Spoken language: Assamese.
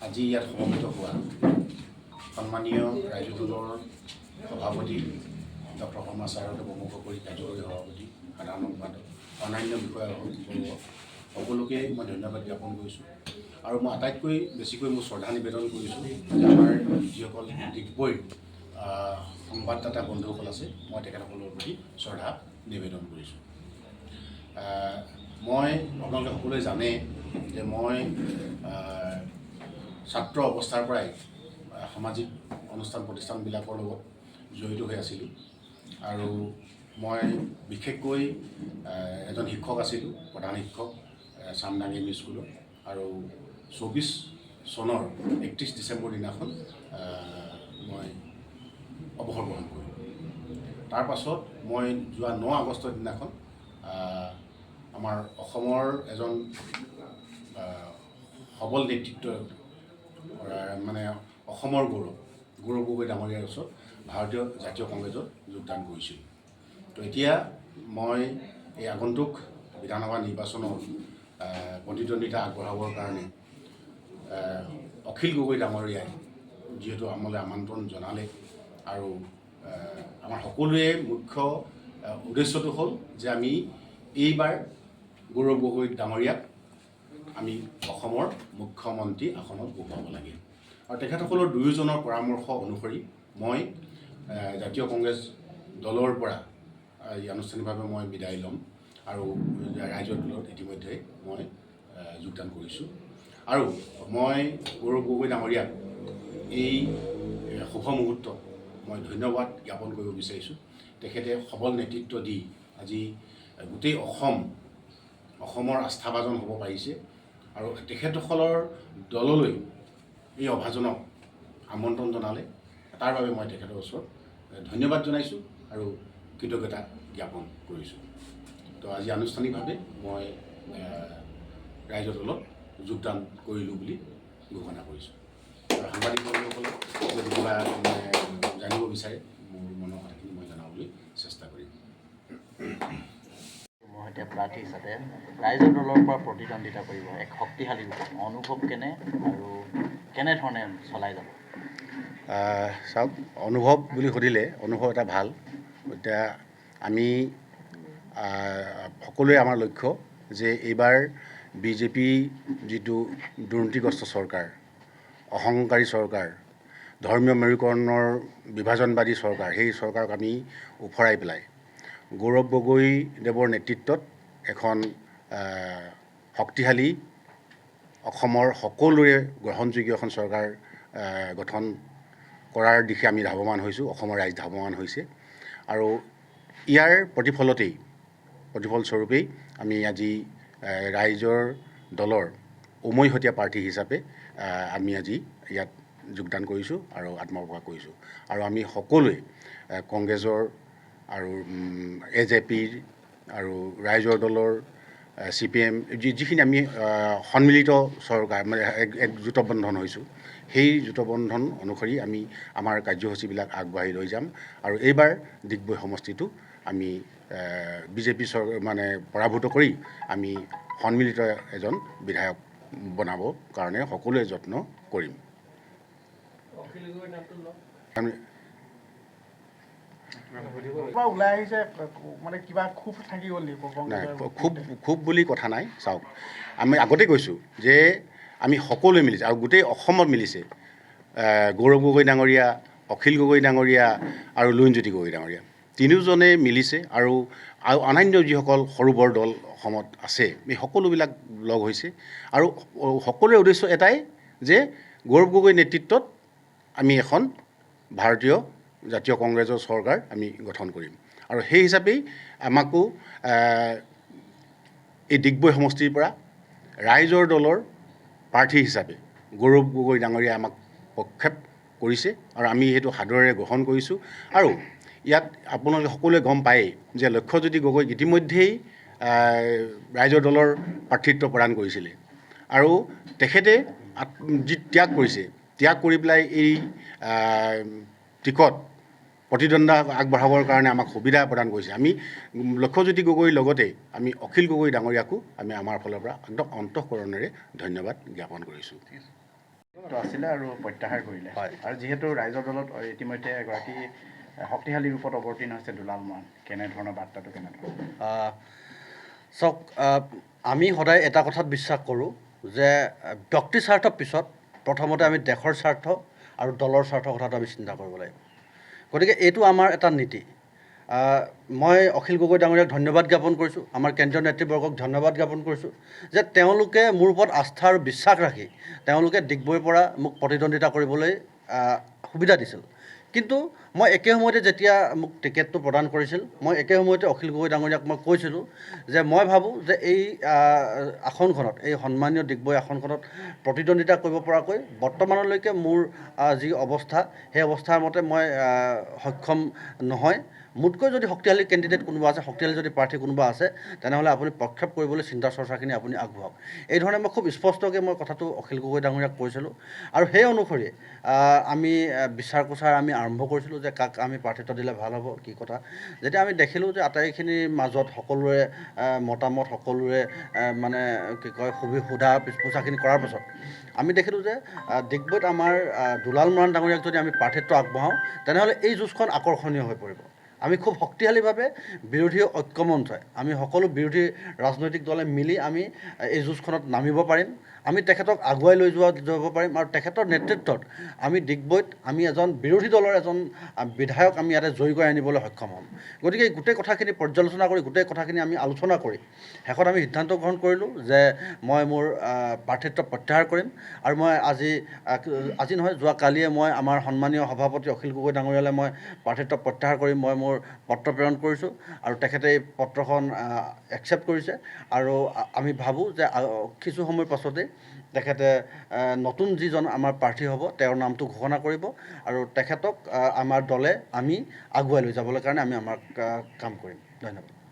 আজি ইয়াত সমবেত হোৱা সন্মানীয় ৰাইজৰ দলৰ সভাপতি ডক্টৰ শৰ্মা ছাৰকে প্ৰমুখ কৰি কাৰ্যকৰী সভাপতি সাধাৰণ সম্পাদক অন্যান্য বিষয়াসকল সকলোকে মই ধন্যবাদ জ্ঞাপন কৰিছোঁ আৰু মই আটাইতকৈ বেছিকৈ মোৰ শ্ৰদ্ধা নিবেদন কৰিছোঁ যে আমাৰ যিসকল ডিগবৈৰ সংবাদদাতা বন্ধুসকল আছে মই তেখেতসকলৰ প্ৰতি শ্ৰদ্ধা নিবেদন কৰিছোঁ। মই আপোনালোকে সকলোৱে জানে যে মই ছাত্ৰ অৱস্থাৰ পৰাই সামাজিক অনুষ্ঠান প্ৰতিষ্ঠানবিলাকৰ লগত জড়িত হৈ আছিলোঁ আৰু মই বিশেষকৈ এজন শিক্ষক আছিলোঁ, প্ৰধান শিক্ষক চামডাঙ্গি এম ই স্কুলত আৰু 24 চনৰ 31 ডিচেম্বৰ দিনাখন মই অৱসৰ গ্ৰহণ কৰিলোঁ। তাৰ পাছত মই যোৱা 9 আগষ্টৰ দিনাখন আমাৰ অসমৰ এজন সবল নেতৃত্ব মানে অসমৰ গৌৰৱ গগৈ ডাঙৰীয়াৰ ওচৰত ভাৰতীয় জাতীয় কংগ্ৰেছত যোগদান কৰিছিলোঁ। তো এতিয়া মই এই আগন্তুক বিধানসভা নিৰ্বাচনৰ প্ৰতিদ্বন্দ্বিতা আগবঢ়াবৰ কাৰণে অখিল গগৈ ডাঙৰীয়াই যিহেতু আমালৈ আমন্ত্ৰণ জনালে আৰু আমাৰ সকলোৰে মুখ্য উদ্দেশ্যটো হ'ল যে আমি এইবাৰ গৌৰৱ গগৈ ডাঙৰীয়াক আমি অসমৰ মুখ্যমন্ত্ৰী আসনত বহুৱাব লাগে আৰু তেখেতসকলৰ দুয়োজনৰ পৰামৰ্শ অনুসৰি মই জাতীয় কংগ্ৰেছ দলৰ পৰা আনুষ্ঠানিকভাৱে মই বিদায় ল'ম আৰু ৰাইজৰ দলত ইতিমধ্যে মই যোগদান কৰিছোঁ আৰু মই গৌৰৱ গগৈ ডাঙৰীয়াক এই শুভ মুহূৰ্তত মই ধন্যবাদ জ্ঞাপন কৰিব বিচাৰিছোঁ। তেখেতে সবল নেতৃত্ব দি আজি গোটেই অসমৰ আস্থাভাজন হ'ব পাৰিছে আৰু তেখেতসকলৰ দললৈ এই অভাজনক আমন্ত্ৰণ জনালে তাৰ বাবে মই তেখেতৰ ওচৰত ধন্যবাদ জনাইছোঁ আৰু কৃতজ্ঞতা জ্ঞাপন কৰিছোঁ। তো আজি আনুষ্ঠানিকভাৱে মই ৰাইজৰ দলত যোগদান কৰিলোঁ বুলি ঘোষণা কৰিছোঁ আৰু সাংবাদিক বন্ধুসকলে যদি কিবা জানিব বিচাৰে মোৰ মনৰ কথাখিনি মই জনাবলৈ চেষ্টা কৰিম। মই এতিয়া প্ৰাৰ্থী হিচাপে ৰাইজৰ দলৰ পৰা প্ৰতিদ্বন্দ্বিতা কৰিব এক শক্তিশালী অনুভৱ কেনে আৰু কেনেধৰণে চলাই যাব? চাওক, অনুভৱ বুলি সুধিলে অনুভৱ এটা ভাল। এতিয়া আমি সকলোৱে আমাৰ লক্ষ্য যে এইবাৰ বিজেপি যিটো দুৰ্নীতিগ্ৰস্ত চৰকাৰ, অহংকাৰী চৰকাৰ, ধৰ্মীয় মেৰুকৰণৰ বিভাজনবাদী চৰকাৰ, সেই চৰকাৰক আমি উফৰাই পেলাই গৌৰৱ গগৈদেৱৰ নেতৃত্বত এখন শক্তিশালী অসমৰ সকলোৰে গ্ৰহণযোগ্য এখন চৰকাৰ গঠন কৰাৰ দিশে আমি ধাৱমান হৈছোঁ, অসমৰ ৰাইজ ধাৱমান হৈছে আৰু ইয়াৰ প্ৰতিফলস্বৰূপেই আমি আজি ৰাইজৰ দলৰ উমৈহতীয়া প্ৰাৰ্থী হিচাপে আমি আজি ইয়াত যোগদান কৰিছোঁ আৰু আত্মপ্ৰকাশ কৰিছোঁ আৰু আমি সকলোৱে কংগ্ৰেছৰ আৰু AJPৰ আৰু ৰাইজৰ দলৰ CPM যিখিনি আমি সন্মিলিত চৰকাৰ মানে এক জোঁটবন্ধন হৈছোঁ, সেই জোঁটবন্ধন অনুসৰি আমি আমাৰ কাৰ্যসূচীবিলাক আগবঢ়াই লৈ যাম আৰু এইবাৰ ডিগবৈ সমষ্টিটো আমি বিজেপি মানে পৰাভূত কৰি আমি সন্মিলিত এজন বিধায়ক বনাবৰ কাৰণে সকলোৱে যত্ন কৰিম। খুব বুলি কথা নাই। চাওক, আমি আগতে কৈছোঁ যে আমি সকলোৱে মিলিছে আৰু গোটেই অসমত মিলিছে গৌৰৱ গগৈ ডাঙৰীয়া, অখিল গগৈ ডাঙৰীয়া আৰু লুৰিণজ্যোতি গগৈ ডাঙৰীয়া তিনিওজনে মিলিছে আৰু অন্যান্য যিসকল সৰু বৰ দল অসমত আছে এই সকলোবিলাক লগ হৈছে আৰু সকলোৰে উদ্দেশ্য এটাই যে গৌৰৱ গগৈ নেতৃত্বত আমি এখন ভাৰতীয় জাতীয় কংগ্ৰেছৰ চৰকাৰ আমি গঠন কৰিম আৰু সেই হিচাপেই আমাকো এই ডিগবৈ সমষ্টিৰ পৰা ৰাইজৰ দলৰ প্ৰাৰ্থী হিচাপে গৌৰৱ গগৈ ডাঙৰীয়াই আমাক প্ৰক্ষেপ কৰিছে আৰু আমি সেইটো সাদৰেৰে গ্ৰহণ কৰিছোঁ আৰু ইয়াত আপোনালোকে সকলোৱে গম পায়েই যে লক্ষ্যজ্যোতি গগৈক ইতিমধ্যেই ৰাইজৰ দলৰ প্ৰাৰ্থিত্ব প্ৰদান কৰিছিলে আৰু তেখেতে যি ত্যাগ কৰি পেলাই এই টিকট প্ৰতিদ্বন্দ্বিতা আগবঢ়াবৰ কাৰণে আমাক সুবিধা প্ৰদান কৰিছে। আমি লক্ষ্যজ্যোতি গগৈৰ লগতে আমি অখিল গগৈ ডাঙৰীয়াকো আমি আমাৰ ফালৰ পৰা একদম অন্তঃকৰণেৰে ধন্যবাদ জ্ঞাপন কৰিছোঁ। আছিলে আৰু প্ৰত্যাহাৰ কৰিলে হয়। আৰু যিহেতু ৰাইজৰ দলত ইতিমধ্যে এগৰাকী শক্তিশালী ৰূপত অৱতীৰ্ণ হৈছে দুলাল মৰাণ, কেনেধৰণৰ বাৰ্তাটো কেনেধৰণৰ? চাওক, আমি সদায় এটা কথাত বিশ্বাস কৰোঁ যে ব্যক্তি স্বাৰ্থৰ পিছত প্ৰথমতে আমি দেশৰ স্বাৰ্থ আৰু দলৰ স্বাৰ্থৰ কথাটো আমি চিন্তা কৰিব লাগিব। গতিকে এইটো আমাৰ এটা নীতি। মই অখিল গগৈ ডাঙৰীয়াক ধন্যবাদ জ্ঞাপন কৰিছোঁ, আমাৰ কেন্দ্ৰীয় নেতৃবৰ্গক ধন্যবাদ জ্ঞাপন কৰিছোঁ যে তেওঁলোকে মোৰ ওপৰত আস্থা আৰু বিশ্বাস ৰাখি তেওঁলোকে ডিগবৈৰ পৰা মোক প্ৰতিদ্বন্দ্বিতা কৰিবলৈ সুবিধা দিছিল। কিন্তু মই একে সময়তে যেতিয়া মোক টিকেটটো প্ৰদান কৰিছিল, মই একে সময়তে অখিল গগৈ ডাঙৰীয়াক মই কৈছিলোঁ যে মই ভাবোঁ যে এই আসনখনত, এই সন্মানীয় ডিগবৈ আসনখনত প্ৰতিদ্বন্দ্বিতা কৰিব পৰাকৈ বৰ্তমানলৈকে মোৰ যি অৱস্থা, সেই অৱস্থাৰ মতে মই সক্ষম নহয়। মোতকৈ যদি শক্তিশালী কেণ্ডিডেট কোনোবা আছে, শক্তিশালী যদি প্ৰাৰ্থী কোনোবা আছে, তেনেহ'লে আপুনি প্ৰক্ষেপ কৰিবলৈ চিন্তা চৰ্চাখিনি আপুনি আগবঢ়াওক। এই ধৰণে মই খুব স্পষ্টকৈ মই কথাটো অখিল গগৈ ডাঙৰীয়াক কৈছিলোঁ আৰু সেই অনুসৰি আমি বিচাৰ কোচাৰ আমি আৰম্ভ কৰিছিলোঁ যে কাক আমি প্ৰাৰ্থিত্ব দিলে ভাল হ'ব, কি কথা। যেতিয়া আমি দেখিলোঁ যে আটাইখিনিৰ মাজত সকলোৰে মতামত, সকলোৰে মানে কি কয় সোধা পোছাখিনি কৰাৰ পাছত আমি দেখিলোঁ যে ডিগবৈত আমাৰ দুলাল মৰাণ ডাঙৰীয়াক যদি আমি প্ৰাৰ্থিত্ব আগবঢ়াওঁ, তেনেহ'লে এই যুঁজখন আকৰ্ষণীয় হৈ পৰিব। আমি খুব শক্তিশালীভাৱে বিৰোধী ঐক্যমঞ্চই, আমি সকলো বিৰোধী ৰাজনৈতিক দলে মিলি আমি এই যুঁজখনত নামিব পাৰিম। আমি তেখেতক আগুৱাই লৈ যাব পাৰিম আৰু তেখেতৰ নেতৃত্বত আমি ডিগবৈত আমি এজন বিৰোধী দলৰ এজন বিধায়ক আমি ইয়াতে জয়ী কৰি আনিবলৈ সক্ষম হ'ম। গতিকে এই গোটেই কথাখিনি পৰ্যালোচনা কৰি, গোটেই কথাখিনি আমি আলোচনা কৰি শেষত আমি সিদ্ধান্ত গ্ৰহণ কৰিলোঁ যে মই মোৰ প্ৰাৰ্থিত্ব প্ৰত্যাহাৰ কৰিম আৰু মই আজি নহয়, যোৱাকালিয়ে মই আমাৰ সন্মানীয় সভাপতি অখিল গগৈ ডাঙৰীয়ালৈ মই প্ৰাৰ্থিত্ব প্ৰত্যাহাৰ কৰি মই মোৰ পত্ৰ প্ৰেৰণ কৰিছোঁ আৰু তেখেতে এই পত্ৰখন একচেপ্ট কৰিছে আৰু আমি ভাবোঁ যে কিছু সময়ৰ পাছতেই তেখেতে নতুন যিজন আমাৰ প্ৰাৰ্থী হ'ব তেওঁৰ নামটো ঘোষণা কৰিব আৰু তেখেতক আমাৰ দলে আমি আগুৱাই লৈ যাবলৈ কাৰণে আমি আমাৰ কাম কৰিম। ধন্যবাদ।